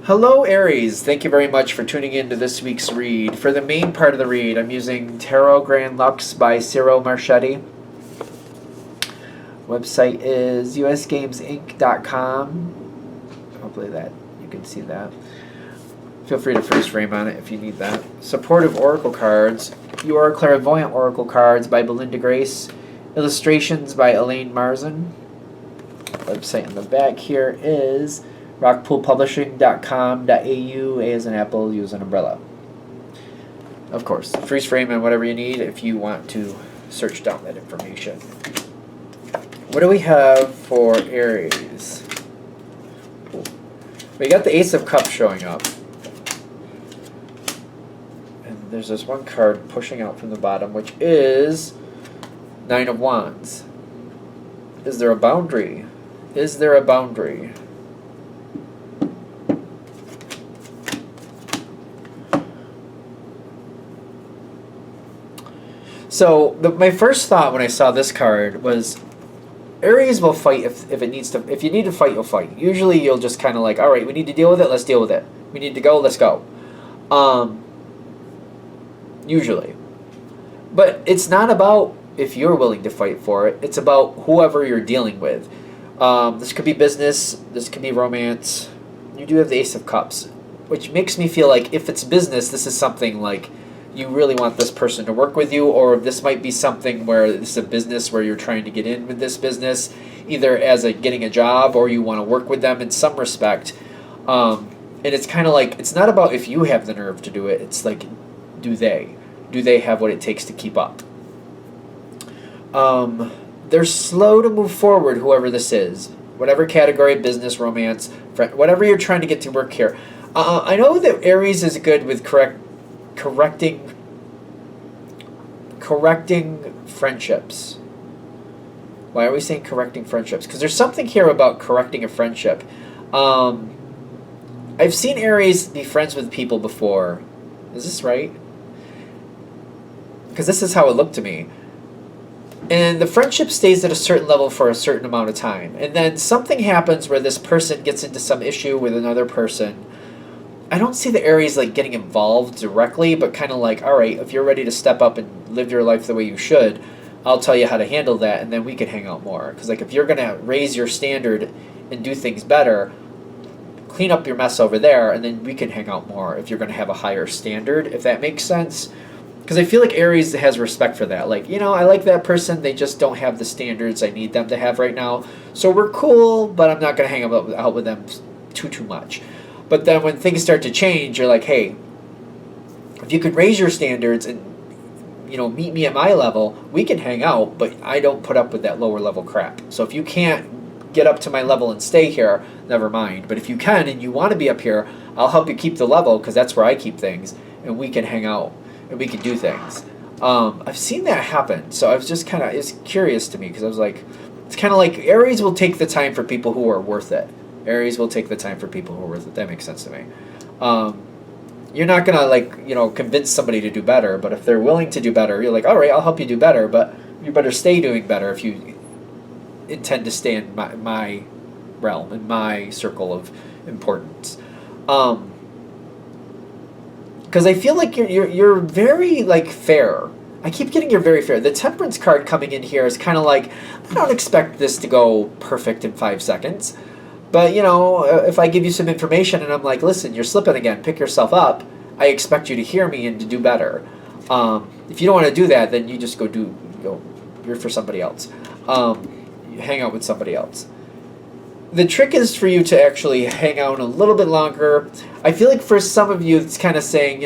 Hello, Aries. Thank you very much for tuning in to this week's read. For the main part of the read, I'm using Tarot Grand Lux by Ciro Marchetti. Website is usgamesinc.com. Hopefully that you can see that. Feel free to freeze frame on it if you need that. Supportive Oracle Cards. You Are Clairvoyant Oracle Cards by Belinda Grace. Illustrations by Elaine Marzin. Website in the back here is rockpoolpublishing.com.au. A as an apple, U as an umbrella. Of course, freeze frame and whatever you need if you want to search down that information. What do we have for Aries? We got the Ace of Cups showing up. And there's this one card pushing out from the bottom, which is Nine of Wands. Is there a boundary? Is there a boundary? So my first thought when I saw this card was Aries will fight if it needs to. If you need to fight, you'll fight. Usually you'll just kind of like, all right, we need to deal with it, let's deal with it. We need to go, let's go. Usually. But it's not about if you're willing to fight for it. It's about whoever you're dealing with. This could be business. This could be romance. You do have the Ace of Cups, which makes me feel like if it's business, this is something like you really want this person to work with you, or this might be something where this is a business where you're trying to get in with this business, either as getting a job or you want to work with them in some respect. And it's kind of like, it's not about if you have the nerve to do it. It's like, do they? Do they have what it takes to keep up? They're slow to move forward, whoever this is. Whatever category, business, romance, friend, whatever you're trying to get to work here. I know that Aries is good with correcting friendships. Why are we saying correcting friendships? Because there's something here about correcting a friendship. I've seen Aries be friends with people before. Is this right? Because this is how it looked to me. And the friendship stays at a certain level for a certain amount of time. And then something happens where this person gets into some issue with another person. I don't see the Aries like getting involved directly, but kind of like, all right, if you're ready to step up and live your life the way you should, I'll tell you how to handle that, and then we can hang out more. Because like if you're gonna raise your standard and do things better, clean up your mess over there, and then we can hang out more if you're gonna have a higher standard, if that makes sense. Because I feel like Aries has respect for that. Like, I like that person, they just don't have the standards I need them to have right now. So we're cool, but I'm not gonna hang out with them too much. But then when things start to change, you're like, hey, if you could raise your standards and, meet me at my level, we can hang out, but I don't put up with that lower level crap. So if you can't get up to my level and stay here, never mind. But if you can and you want to be up here, I'll help you keep the level because that's where I keep things, and we can hang out and we can do things. I've seen that happen. So I was just it's curious to me because I was like, it's kind of like Aries will take the time for people who are worth it. Aries will take the time for people who are worth it. That makes sense to me. You're not going to, convince somebody to do better, but if they're willing to do better, you're like, all right, I'll help you do better, but you better stay doing better if you intend to stay in my realm, in my circle of importance. Because I feel like you're very, fair. I keep getting you're very fair. The Temperance card coming in here is kind of like, I don't expect this to go perfect in 5 seconds. But, if I give you some information and I'm like, listen, you're slipping again, pick yourself up, I expect you to hear me and to do better. If you don't want to do that, then you just you're for somebody else. You hang out with somebody else. The trick is for you to actually hang out a little bit longer. I feel like for some of you, it's kind of saying,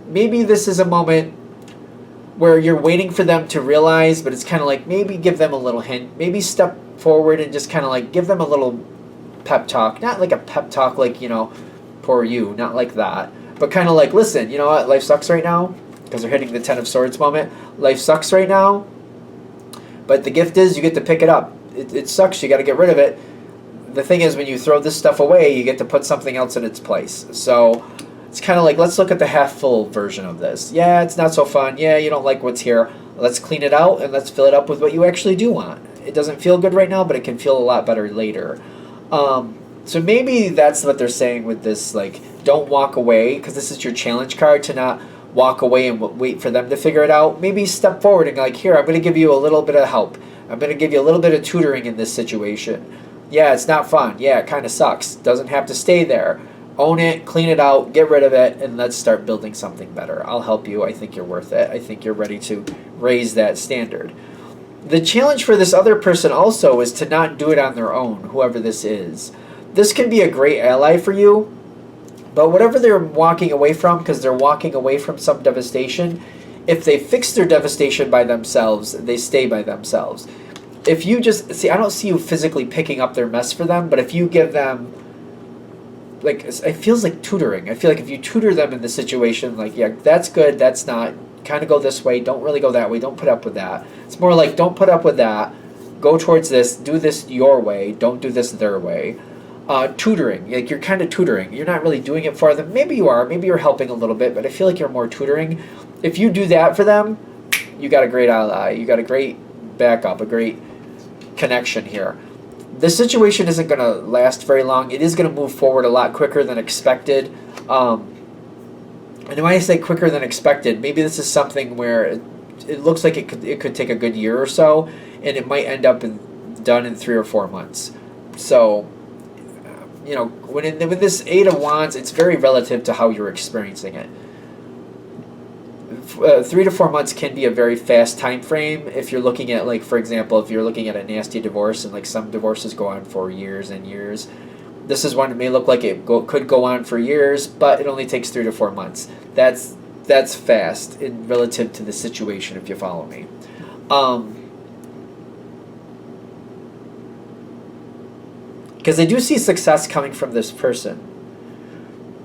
maybe this is a moment where you're waiting for them to realize, but it's kind of like maybe give them a little hint. Maybe step forward and just kind of like give them a little pep talk. Not like a pep talk like, poor you, not like that. But kind of like, listen, you know what, life sucks right now, because they're hitting the Ten of Swords moment. Life sucks right now, but the gift is you get to pick it up. It sucks, you got to get rid of it. The thing is, when you throw this stuff away, you get to put something else in its place. So it's kind of like, let's look at the half-full version of this. Yeah, it's not so fun. Yeah, you don't like what's here. Let's clean it out, and let's fill it up with what you actually do want. It doesn't feel good right now, but it can feel a lot better later. So maybe that's what they're saying with this, like, don't walk away, because this is your challenge card, to not walk away and wait for them to figure it out. Maybe step forward and like, here, I'm going to give you a little bit of help. I'm going to give you a little bit of tutoring in this situation. Yeah, it's not fun. Yeah, it kind of sucks. Doesn't have to stay there. Own it, clean it out, get rid of it, and let's start building something better. I'll help you. I think you're worth it. I think you're ready to raise that standard. The challenge for this other person also is to not do it on their own, whoever this is. This can be a great ally for you, but whatever they're walking away from, because they're walking away from some devastation, if they fix their devastation by themselves, they stay by themselves. If you just, see, I don't see you physically picking up their mess for them, but if you give them, like, it feels like tutoring. I feel like if you tutor them in the situation, like, yeah, that's good, that's not, kind of go this way, don't really go that way, don't put up with that. It's more like, don't put up with that, go towards this, do this your way, don't do this their way. Tutoring, like, you're kind of tutoring. You're not really doing it for them. Maybe you are, maybe you're helping a little bit, but I feel like you're more tutoring. If you do that for them, you got a great ally, you got a great backup, a great connection here. This situation isn't going to last very long. It is going to move forward a lot quicker than expected. And when I say quicker than expected, maybe this is something where it looks like it could take a good year or so, and it might end up done in 3 or 4 months. So, you know, with this Eight of Wands, it's very relative to how you're experiencing it. 3 to 4 months can be a very fast time frame if you're looking at, like, for example, if you're looking at a nasty divorce, and like some divorces go on for years and years. This is one that may look like it could go on for years, but it only takes 3 to 4 months. That's fast in relative to the situation, if you follow me. Because I do see success coming from this person.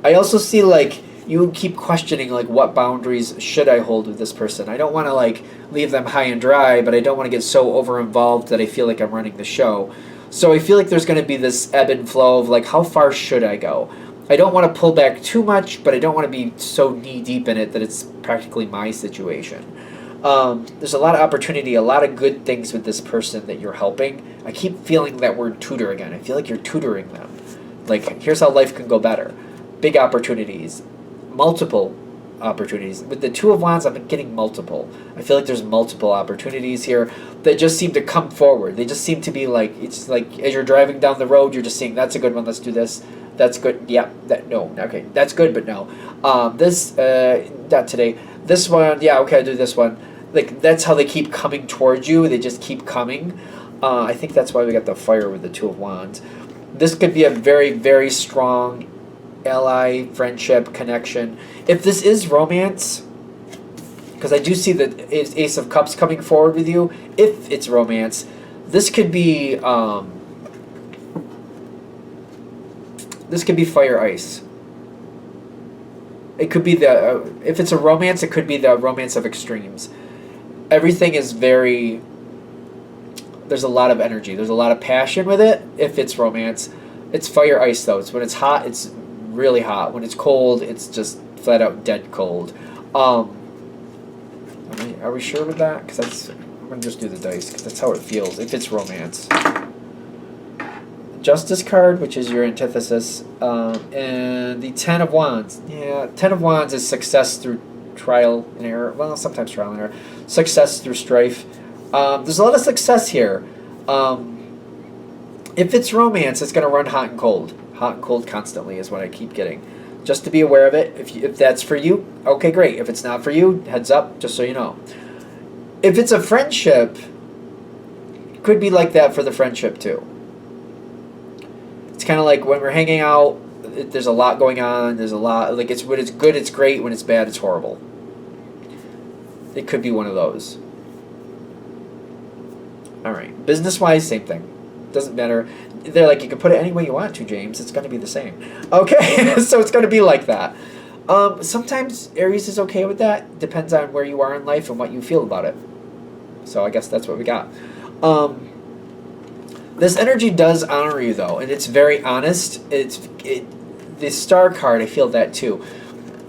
I also see, like, you keep questioning, like, what boundaries should I hold with this person? I don't want to, like, leave them high and dry, but I don't want to get so over involved that I feel like I'm running the show. So I feel like there's going to be this ebb and flow of, like, how far should I go? I don't want to pull back too much, but I don't want to be so knee deep in it that it's practically my situation. There's a lot of opportunity, a lot of good things with this person that you're helping. I keep feeling that word tutor again. I feel like you're tutoring them. Like, here's how life can go better. Big opportunities. Multiple opportunities. With the Two of Wands, I've been getting multiple. I feel like there's multiple opportunities here that just seem to come forward. They just seem to be like, it's like as you're driving down the road, you're just seeing, that's a good one, let's do this. That's good. Yeah, no, okay, that's good, but no. Not today. This one, yeah, okay, I'll do this one. Like, that's how they keep coming towards you. They just keep coming. I think that's why we got the fire with the Two of Wands. This could be a very, very strong ally, friendship, connection. If this is romance, because I do see the Ace of Cups coming forward with you, if it's romance, this could be fire ice. It could be if it's a romance, it could be the romance of extremes. Everything is very, there's a lot of energy, there's a lot of passion with it. If it's romance, it's fire ice though. It's when it's hot, it's really hot. When it's cold, it's just flat out dead cold. Are we sure with that? Because I'm gonna just do the dice because that's how it feels. If it's romance, Justice card, which is your antithesis, and the Ten of Wands. Yeah, Ten of Wands is success through trial and error. Well, sometimes trial and error. Success through strife. There's a lot of success here. If it's romance, it's gonna run hot and cold. Hot and cold constantly is what I keep getting. Just to be aware of it. If that's for you, okay, great. If it's not for you, heads up, just so you know. If it's a friendship, it could be like that for the friendship too. It's kind of like when we're hanging out, there's a lot going on. There's a lot, like, it's when it's good, it's great. When it's bad, it's horrible. It could be one of those. All right. Business-wise, same thing. Doesn't matter. They're like, you can put it any way you want to, James. It's going to be the same. Okay, so it's going to be like that. Sometimes Aries is okay with that. Depends on where you are in life and what you feel about it. So I guess that's what we got. This energy does honor you, though, and it's very honest. The Star card, I feel that, too.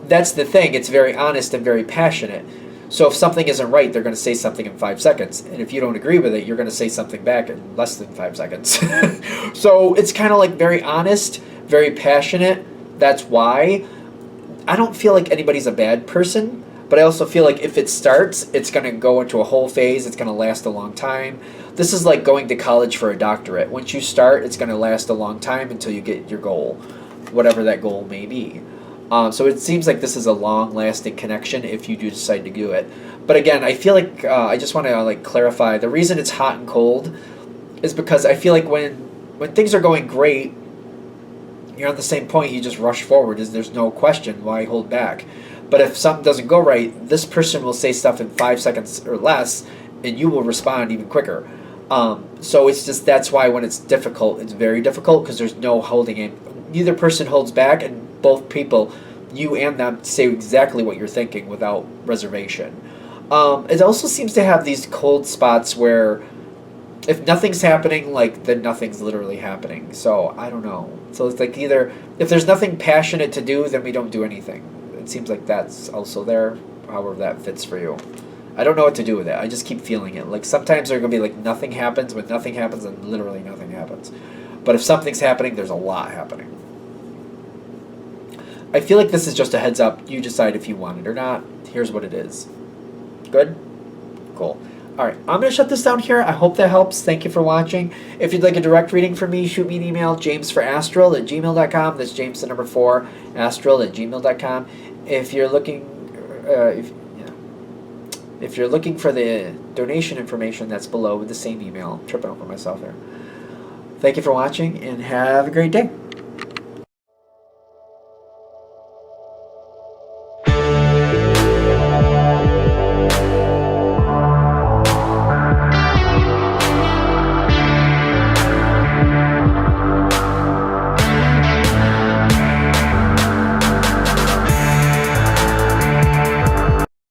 That's the thing. It's very honest and very passionate. So if something isn't right, they're going to say something in 5 seconds. And if you don't agree with it, you're going to say something back in less than 5 seconds. So it's kind of like very honest, very passionate. That's why I don't feel like anybody's a bad person, but I also feel like if it starts, it's going to go into a whole phase. It's going to last a long time. This is like going to college for a doctorate. Once you start, it's going to last a long time until you get your goal, whatever that goal may be. So it seems like this is a long-lasting connection if you do decide to do it. But again, I feel like I just want to like clarify the reason it's hot and cold is because I feel like when things are going great, you're on the same point. You just rush forward. There's no question why hold back. But if something doesn't go right, this person will say stuff in 5 seconds or less, and you will respond even quicker. So it's just that's why when it's difficult, it's very difficult because there's no holding in. Neither person holds back, and both people, you and them, say exactly what you're thinking without reservation. It also seems to have these cold spots where if nothing's happening, like then nothing's literally happening. So I don't know. So it's like either if there's nothing passionate to do, then we don't do anything. It seems like that's also there, however that fits for you. I don't know what to do with it. I just keep feeling it. Like sometimes there's gonna be like nothing happens, when nothing happens, and literally nothing happens. But if something's happening, there's a lot happening. I feel like this is just a heads up. You decide if you want it or not. Here's what it is. Good? Cool. Alright, I'm going to shut this down here. I hope that helps. Thank you for watching. If you'd like a direct reading from me, shoot me an email, jamesforastral@gmail.com. That's James the number 4, astral@gmail.com. If you're looking if you're looking for the donation information, that's below with the same email. I'm tripping over myself here. Thank you for watching, and have a great day.